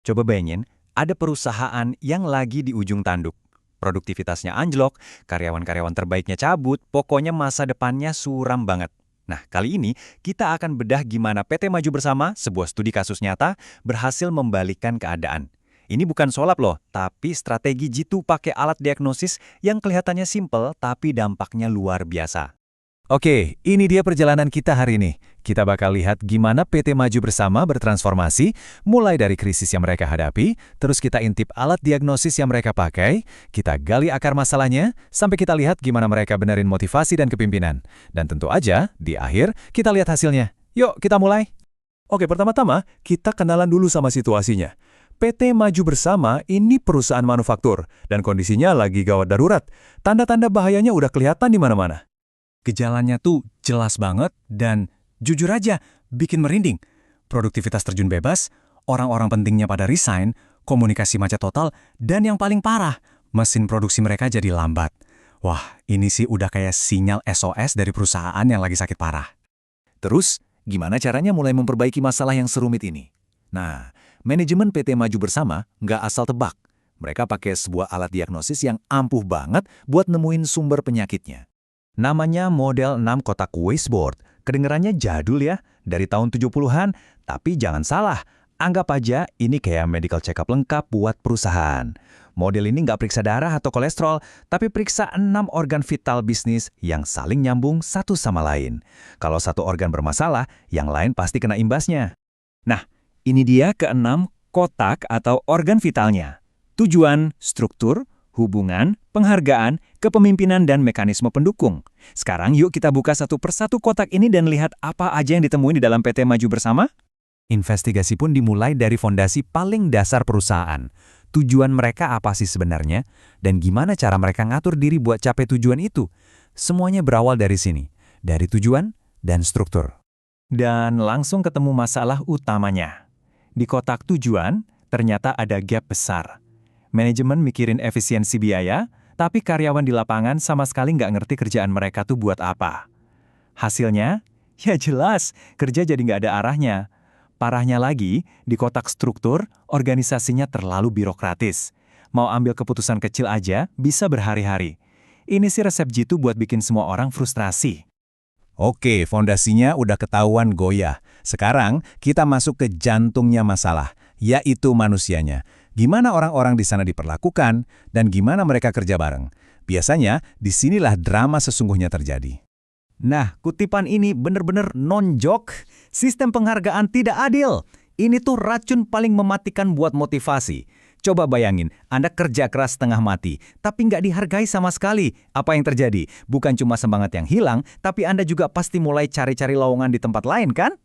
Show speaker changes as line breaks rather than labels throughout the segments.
Coba bayangin, ada perusahaan yang lagi di ujung tanduk. Produktivitasnya anjlok, karyawan-karyawan terbaiknya cabut, pokoknya masa depannya suram banget. Nah, kali ini kita akan bedah gimana PT Maju Bersama, sebuah studi kasus nyata, berhasil membalikkan keadaan. Ini bukan sulap loh, tapi strategi jitu pakai alat diagnosis yang kelihatannya simpel tapi dampaknya luar biasa.
Oke, ini dia perjalanan kita hari ini. Kita bakal lihat gimana PT Maju Bersama bertransformasi, mulai dari krisis yang mereka hadapi, terus kita intip alat diagnosis yang mereka pakai, kita gali akar masalahnya, sampai kita lihat gimana mereka benerin motivasi dan kepimpinan. Dan tentu aja, di akhir, kita lihat hasilnya. Yuk, kita mulai. Oke, pertama-tama, kita kenalan dulu sama situasinya. PT Maju Bersama ini perusahaan manufaktur, dan kondisinya lagi gawat darurat. Tanda-tanda bahayanya udah kelihatan di mana-mana. Gejalanya tuh jelas banget dan jujur aja bikin merinding. Produktivitas terjun bebas, orang-orang pentingnya pada resign, komunikasi macet total, dan yang paling parah, mesin produksi mereka jadi lambat. Wah, ini sih udah kayak sinyal SOS dari perusahaan yang lagi sakit parah. Terus, gimana caranya mulai memperbaiki masalah yang serumit ini? Nah, manajemen PT Maju Bersama nggak asal tebak. Mereka pakai sebuah alat diagnosis yang ampuh banget buat nemuin sumber penyakitnya. Namanya model 6 kotak wasteboard. Kedengerannya jadul ya, dari tahun 70-an. Tapi jangan salah, anggap aja ini kayak medical check-up lengkap buat perusahaan. Model ini nggak periksa darah atau kolesterol, tapi periksa 6 organ vital bisnis yang saling nyambung satu sama lain. Kalau satu organ bermasalah, yang lain pasti kena imbasnya. Nah, ini dia ke-6 kotak atau organ vitalnya. Tujuan, struktur, hubungan, penghargaan, kepemimpinan, dan mekanisme pendukung. Sekarang yuk kita buka satu persatu kotak ini dan lihat apa aja yang ditemuin di dalam PT Maju Bersama. Investigasi pun dimulai dari fondasi paling dasar perusahaan. Tujuan mereka apa sih sebenarnya? Dan gimana cara mereka ngatur diri buat capai tujuan itu? Semuanya berawal dari sini, dari tujuan dan struktur. Dan langsung ketemu masalah utamanya. Di kotak tujuan, ternyata ada gap besar. Manajemen mikirin efisiensi biaya, tapi karyawan di lapangan sama sekali nggak ngerti kerjaan mereka tuh buat apa. Hasilnya? Ya jelas, kerja jadi nggak ada arahnya. Parahnya lagi, di kotak struktur, organisasinya terlalu birokratis. Mau ambil keputusan kecil aja, bisa berhari-hari. Ini sih resep jitu buat bikin semua orang frustrasi. Oke, fondasinya udah ketahuan goyah. Sekarang, kita masuk ke jantungnya masalah, yaitu manusianya. Gimana orang-orang di sana diperlakukan, dan gimana mereka kerja bareng. Biasanya, disinilah drama sesungguhnya terjadi. Nah, kutipan ini bener-bener non-joke. Sistem penghargaan tidak adil. Ini tuh racun paling mematikan buat motivasi. Coba bayangin, Anda kerja keras setengah mati, tapi nggak dihargai sama sekali. Apa yang terjadi? Bukan cuma semangat yang hilang, tapi Anda juga pasti mulai cari-cari lowongan di tempat lain, kan?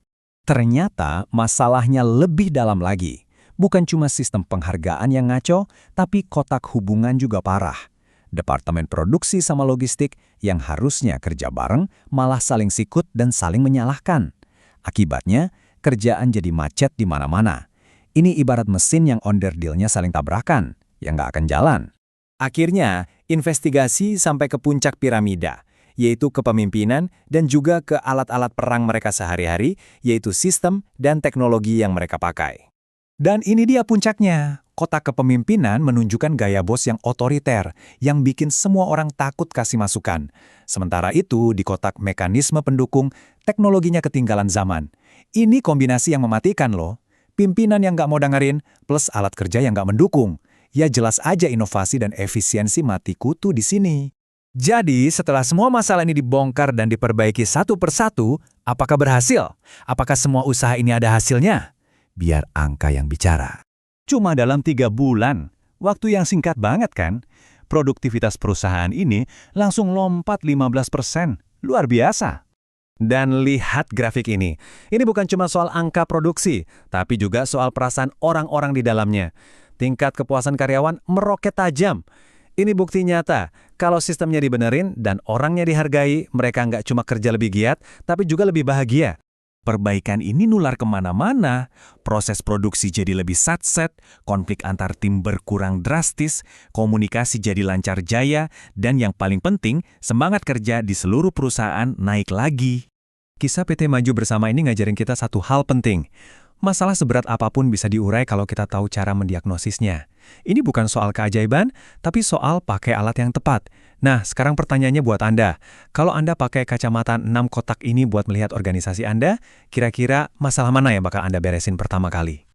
Ternyata masalahnya lebih dalam lagi. Bukan cuma sistem penghargaan yang ngaco, tapi kotak hubungan juga parah. Departemen produksi sama logistik yang harusnya kerja bareng malah saling sikut dan saling menyalahkan. Akibatnya, kerjaan jadi macet di mana-mana. Ini ibarat mesin yang onderdilnya saling tabrakan, yang nggak akan jalan. Akhirnya, investigasi sampai ke puncak piramida, yaitu kepemimpinan dan juga ke alat-alat perang mereka sehari-hari, yaitu sistem dan teknologi yang mereka pakai. Dan ini dia puncaknya. Kotak kepemimpinan menunjukkan gaya bos yang otoriter, yang bikin semua orang takut kasih masukan. Sementara itu, di kotak mekanisme pendukung, teknologinya ketinggalan zaman. Ini kombinasi yang mematikan loh. Pimpinan yang nggak mau dengerin, plus alat kerja yang nggak mendukung. Ya jelas aja inovasi dan efisiensi mati kutu di sini. Jadi, setelah semua masalah ini dibongkar dan diperbaiki satu persatu, apakah berhasil? Apakah semua usaha ini ada hasilnya? Biar angka yang bicara. Cuma dalam 3 bulan, waktu yang singkat banget kan? Produktivitas perusahaan ini langsung lompat 15%. Luar biasa. Dan lihat grafik ini. Ini bukan cuma soal angka produksi, tapi juga soal perasaan orang-orang di dalamnya. Tingkat kepuasan karyawan meroket tajam. Ini bukti nyata, kalau sistemnya dibenerin dan orangnya dihargai, mereka nggak cuma kerja lebih giat, tapi juga lebih bahagia. Perbaikan ini nular kemana-mana, proses produksi jadi lebih satset, konflik antar tim berkurang drastis, komunikasi jadi lancar jaya, dan yang paling penting, semangat kerja di seluruh perusahaan naik lagi. Kisah PT Maju Bersama ini ngajarin kita satu hal penting.
Masalah seberat apapun bisa diurai kalau kita tahu cara mendiagnosisnya. Ini bukan soal keajaiban, tapi soal pakai alat yang tepat. Nah, sekarang pertanyaannya buat Anda. Kalau Anda pakai kacamata 6 kotak ini buat melihat organisasi Anda, kira-kira masalah mana yang bakal Anda beresin pertama kali?